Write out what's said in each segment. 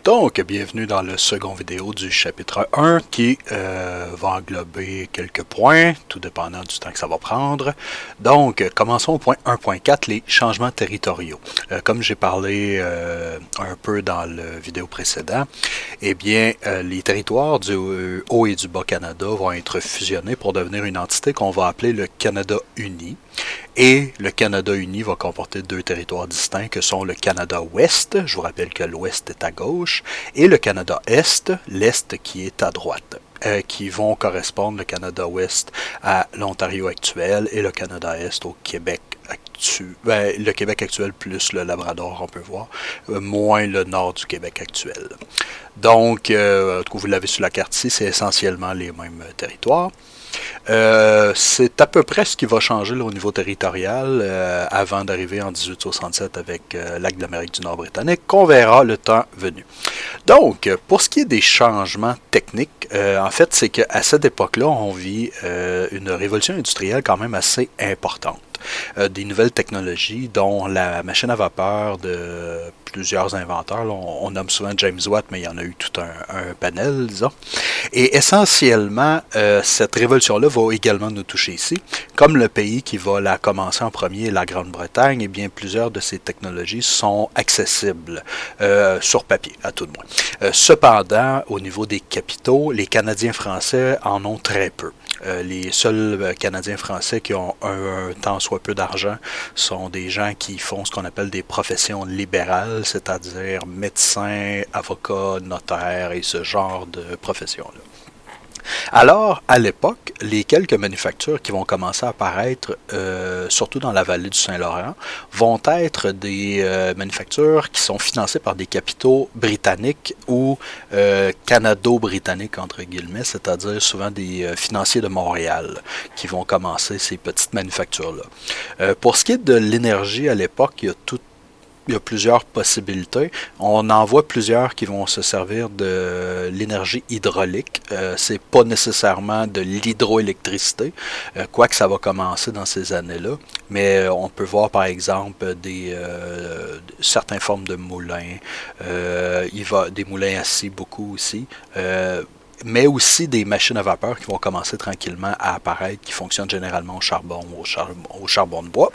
Donc, bienvenue dans le second vidéo du chapitre 1 qui va englober quelques points, tout dépendant du temps que ça va prendre. Donc, commençons au point 1.4, les changements territoriaux. Comme j'ai parlé un peu dans le vidéo précédent, eh bien, les territoires du Haut et du Bas-Canada vont être fusionnés pour devenir une entité qu'on va appeler le Canada uni. Et le Canada uni va comporter deux territoires distincts que sont le Canada ouest, je vous rappelle que l'ouest est à gauche, et le Canada est, l'est qui est à droite, qui vont correspondre le Canada ouest à l'Ontario actuel et le Canada est au Québec actuel. Le Québec actuel plus le Labrador, on peut voir, moins le nord du Québec actuel. Donc, vous l'avez sur la carte ici, c'est essentiellement les mêmes territoires. C'est à peu près ce qui va changer là, au niveau territorial avant d'arriver en 1867 avec l'acte de l'Amérique du Nord britannique, qu'on verra le temps venu. Donc, pour ce qui est des changements techniques, en fait, c'est qu'à cette époque-là, on vit une révolution industrielle quand même assez importante. Des nouvelles technologies, dont la machine à vapeur de plusieurs inventeurs. Là, on nomme souvent James Watt, mais il y en a eu tout un panel, disons. Et essentiellement, cette révolution-là va également nous toucher ici. Comme le pays qui va la commencer en premier, la Grande-Bretagne, eh bien, plusieurs de ces technologies sont accessibles sur papier, à tout de moins. Cependant, au niveau des capitaux, les Canadiens français en ont très peu. Les seuls Canadiens français qui ont un tant soit peu d'argent sont des gens qui font ce qu'on appelle des professions libérales, c'est-à-dire médecins, avocats, notaires et ce genre de professions-là. Alors, à l'époque, les quelques manufactures qui vont commencer à apparaître, surtout dans la vallée du Saint-Laurent, vont être des manufactures qui sont financées par des capitaux britanniques ou canado-britanniques, entre guillemets, c'est-à-dire souvent des financiers de Montréal qui vont commencer ces petites manufactures-là. Pour ce qui est de l'énergie à l'époque, il y a plusieurs possibilités. On en voit plusieurs qui vont se servir de l'énergie hydraulique. C'est pas nécessairement de l'hydroélectricité, quoique ça va commencer dans ces années-là. Mais on peut voir par exemple certaines formes de moulins. Des moulins à scie beaucoup aussi. Mais aussi des machines à vapeur qui vont commencer tranquillement à apparaître, qui fonctionnent généralement au charbon de bois.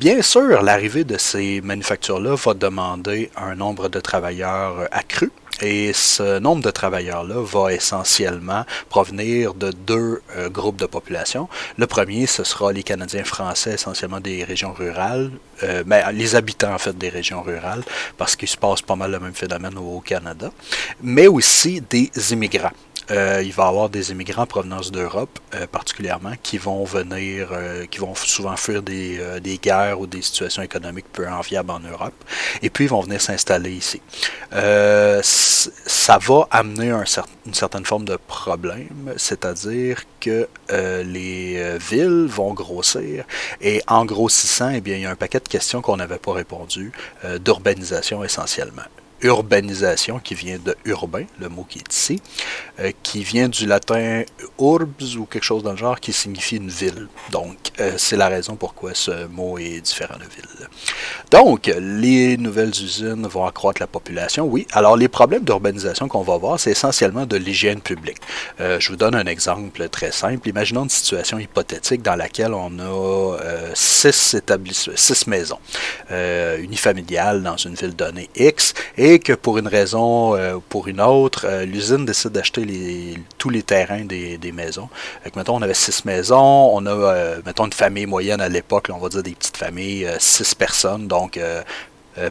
Bien sûr, l'arrivée de ces manufactures-là va demander un nombre de travailleurs accru. Et ce nombre de travailleurs-là va essentiellement provenir de deux groupes de population. Le premier, ce sera les Canadiens français, essentiellement des régions rurales, les habitants en fait des régions rurales, parce qu'il se passe pas mal le même phénomène au Canada, mais aussi des immigrants. Il va y avoir des immigrants en provenance d'Europe, particulièrement, qui vont venir, qui vont souvent fuir des guerres ou des situations économiques peu enviables en Europe, et puis ils vont venir s'installer ici. Ça va amener une certaine forme de problème, c'est-à-dire que les villes vont grossir, et en grossissant, eh bien, il y a un paquet de questions qu'on n'avait pas répondu, d'urbanisation essentiellement. Urbanisation qui vient de urbain, le mot qui est ici, qui vient du latin urbs ou quelque chose dans le genre qui signifie une ville. Donc, c'est la raison pourquoi ce mot est différent de ville. Donc, les nouvelles usines vont accroître la population, oui. Alors, les problèmes d'urbanisation qu'on va voir, c'est essentiellement de l'hygiène publique. Je vous donne un exemple très simple. Imaginons une situation hypothétique dans laquelle on a 6 maisons unifamiliales dans une ville donnée X, et que pour une raison ou pour une autre, l'usine décide d'acheter tous les terrains des maisons. Donc, mettons, on avait 6 maisons, on a, mettons, une famille moyenne à l'époque, là, on va dire des petites familles, 6 personnes, donc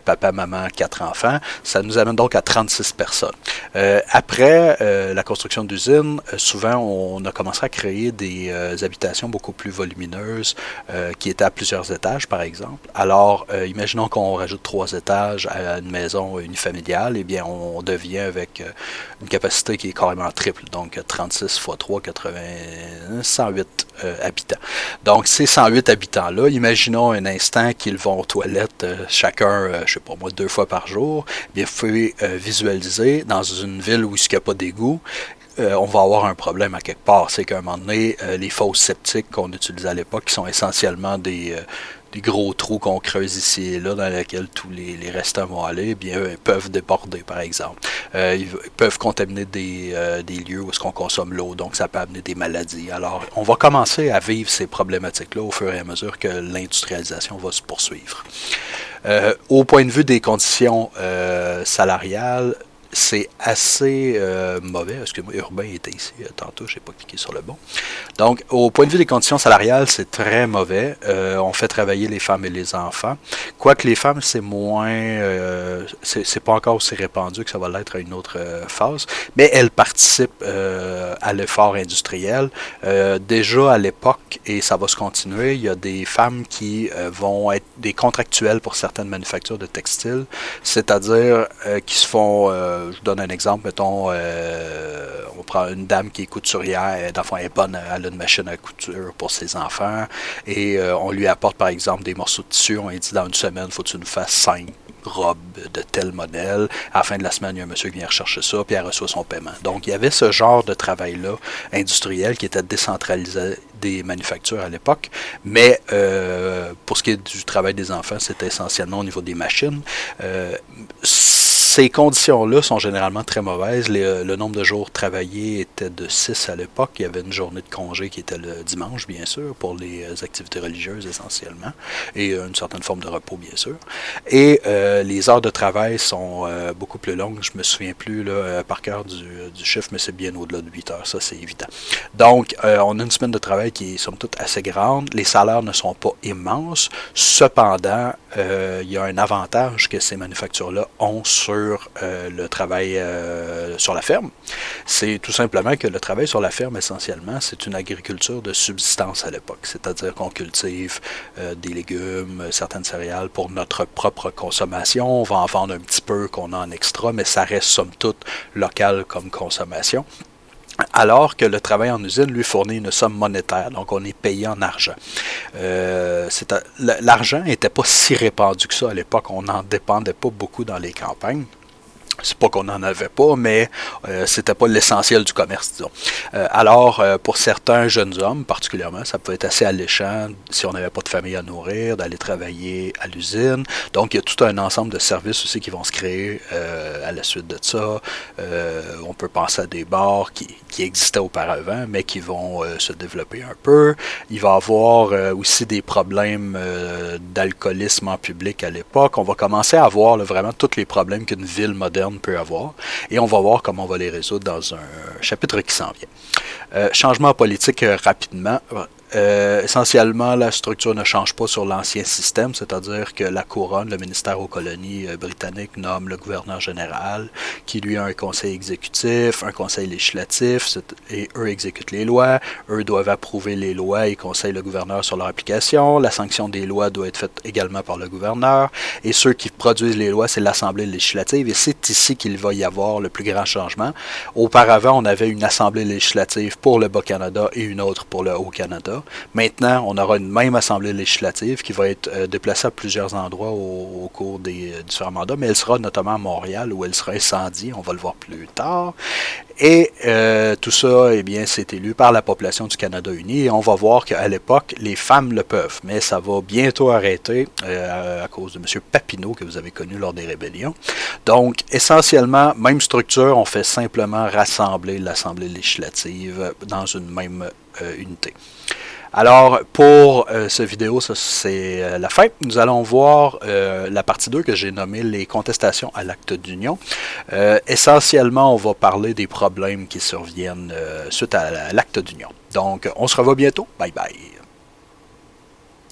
papa, maman, 4 enfants. Ça nous amène donc à 36 personnes. Après la construction d'usines, souvent on a commencé à créer des habitations beaucoup plus volumineuses qui étaient à plusieurs étages, par exemple. Alors, imaginons qu'on rajoute 3 étages à une maison unifamiliale, eh bien on devient avec une capacité qui est carrément triple, donc 36 x 3, 108 habitants. Donc, ces 108 habitants-là, imaginons un instant qu'ils vont aux toilettes chacun, je sais pas moi, 2 fois par jour. Bien, vous pouvez visualiser dans une ville où il n'y a pas d'égout, on va avoir un problème à quelque part. C'est qu'à un moment donné, les fosses septiques qu'on utilisait à l'époque, qui sont essentiellement des gros trous qu'on creuse ici et là dans lesquels tous les restants vont aller, eh bien, ils peuvent déborder, par exemple. Ils peuvent contaminer des lieux où est-ce qu'on consomme l'eau, donc ça peut amener des maladies. Alors, on va commencer à vivre ces problématiques-là au fur et à mesure que l'industrialisation va se poursuivre. Au point de vue des conditions salariales, c'est assez mauvais. Excusez-moi, Urbain était ici tantôt, je n'ai pas cliqué sur le bon. Donc, au point de vue des conditions salariales, c'est très mauvais. On fait travailler les femmes et les enfants. Quoique les femmes, c'est moins... c'est pas encore aussi répandu que ça va l'être à une autre phase, mais elles participent à l'effort industriel. Déjà à l'époque, et ça va se continuer, il y a des femmes qui vont être des contractuels pour certaines manufactures de textiles, c'est-à-dire qui se font... je vous donne un exemple, mettons, on prend une dame qui est couturière, d'enfant est bonne, elle a une machine à couture pour ses enfants, et on lui apporte par exemple des morceaux de tissu, on lui dit dans une semaine, il faut que tu nous fasses 5 robes de tel modèle. À la fin de la semaine, il y a un monsieur qui vient rechercher ça, puis elle reçoit son paiement. Donc, il y avait ce genre de travail-là industriel qui était décentralisé des manufactures à l'époque, mais pour ce qui est du travail des enfants, c'était essentiellement au niveau des machines. Ces conditions-là sont généralement très mauvaises. Le nombre de jours travaillés était de 6 à l'époque. Il y avait une journée de congé qui était le dimanche, bien sûr, pour les activités religieuses essentiellement, et une certaine forme de repos, bien sûr. Et les heures de travail sont beaucoup plus longues. Je me souviens plus là, par cœur du chiffre, mais c'est bien au-delà de 8 heures, ça c'est évident. Donc, on a une semaine de travail qui est somme toute assez grande. Les salaires ne sont pas immenses. Cependant, il y a un avantage que ces manufactures-là ont sur le travail sur la ferme. C'est tout simplement que le travail sur la ferme, essentiellement, c'est une agriculture de subsistance à l'époque. C'est-à-dire qu'on cultive des légumes, certaines céréales pour notre propre consommation. On va en vendre un petit peu qu'on a en extra, mais ça reste somme toute local comme consommation. Alors que le travail en usine lui fournit une somme monétaire, donc on est payé en argent. L'argent n'était pas si répandu que ça à l'époque, on n'en dépendait pas beaucoup dans les campagnes. C'est pas qu'on n'en avait pas, mais c'était pas l'essentiel du commerce, disons. Alors, pour certains jeunes hommes, particulièrement, ça peut être assez alléchant si on n'avait pas de famille à nourrir, d'aller travailler à l'usine. Donc, il y a tout un ensemble de services aussi qui vont se créer à la suite de ça. On peut penser à des bars qui existaient auparavant, mais qui vont se développer un peu. Il va y avoir aussi des problèmes d'alcoolisme en public à l'époque. On va commencer à avoir vraiment tous les problèmes qu'une ville moderne peut avoir, et on va voir comment on va les résoudre dans un chapitre qui s'en vient. Changement politique rapidement. Essentiellement, la structure ne change pas sur l'ancien système, c'est-à-dire que la couronne, le ministère aux colonies britanniques, nomme le gouverneur général, qui lui a un conseil exécutif, un conseil législatif, et eux exécutent les lois, eux doivent approuver les lois et conseillent le gouverneur sur leur application, la sanction des lois doit être faite également par le gouverneur, et ceux qui produisent les lois, c'est l'Assemblée législative, et c'est ici qu'il va y avoir le plus grand changement. Auparavant, on avait une Assemblée législative pour le Bas-Canada et une autre pour le Haut-Canada. Maintenant, on aura une même assemblée législative qui va être déplacée à plusieurs endroits au cours des différents mandats, mais elle sera notamment à Montréal où elle sera incendiée, on va le voir plus tard. Et tout ça, eh bien, c'est élu par la population du Canada uni, et on va voir qu'à l'époque, les femmes le peuvent, mais ça va bientôt arrêter à cause de M. Papineau que vous avez connu lors des rébellions. Donc, essentiellement, même structure, on fait simplement rassembler l'Assemblée législative dans une même unité. Alors, pour cette vidéo, ça c'est la fin. Nous allons voir la partie 2 que j'ai nommée les contestations à l'acte d'union. Essentiellement, on va parler des problèmes qui surviennent suite à l'acte d'union. Donc, on se revoit bientôt. Bye bye.